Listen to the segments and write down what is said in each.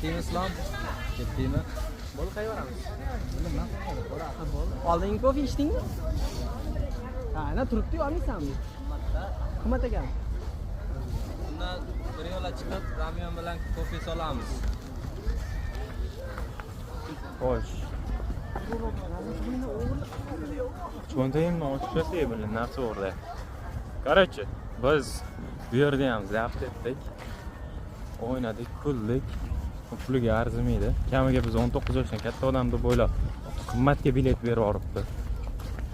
Ketdingmi Islom? Ketdingmi? Bo'lib qayeramiz? Nima? Oldingi kofe ichdingmi? Ha, ana turibdi-yu, olmaysanmi? Qimmat ekan. Undan bir yo'la chiqib, Ramyon bilan kofe solamiz. Xo'sh. Cho'ntagimni ochib bir narsa o'rda. Короче, biz bu yerda ham zabt etdik. O'ynadik, kuldik. Puliga arzimaydi. Kamiga biz 19 yoshdan katta odam deb o'ylab, qimmatga bilet berib yuboribdi.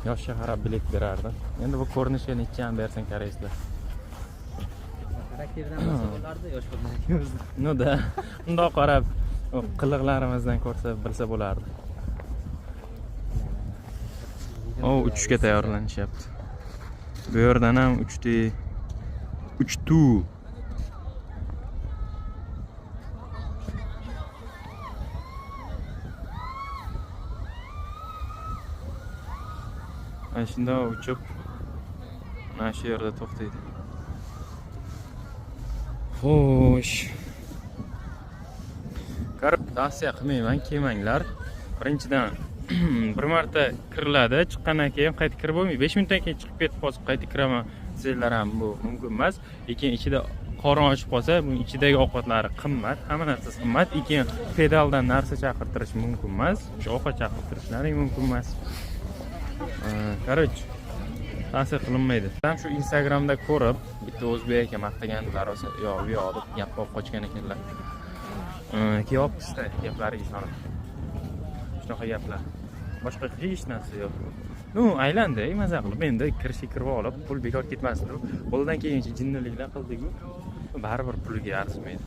Yoshga qarab bilet berardi. Endi bu ko'rinishga necha ham bersin koreyslar. Xarakterdan bo'lsa bo'lardi, yosh bo'lmaganimiz. No da. Undoq qarab, qiliqlarimizdan ko'rsa bilsa bo'lardi. O, uchishga tayyorlanishyapti. Bu yerdan ham uchtu. Mana shunda uchib mana shu yerda to'xtaydi. Xo'sh. Qarab tavsiya qilmayman, kelmanglar. Birinchidan bir marta kiriladi, chiqqandan keyin qayta kirib bo'lmaydi. 5 minutdan keyin chiqib ketib qolsa qayta kiraman desanglar ham bu mumkin emas. Lekin ichida qorin ochib qolsa, bu ichidagi ovqatlari qimmat, hamma narsasi qimmat. Lekin pedaldan narsa chaqirtirish mumkin emas. Shu ovqat chaqirtirishlari mumkin emas. Короче, tavsiya qilinmaydi. Ham shu Instagramda ko'rib, bitta o'zbek aka maqtaganlar olsa, yo u yoqda gap olib qochgan ekanlar. Kiyopsizda gaplariga ishonib. Shunaqa gaplar. Boshqa hech narsa yo'q. Nu, aylandi, maza qilib, endi kirishga kirib olib, pul bekor ketmasdi. Qo'ldan kelgancha jinniliklar qildik-ku. Baribir puliga arzimaydi.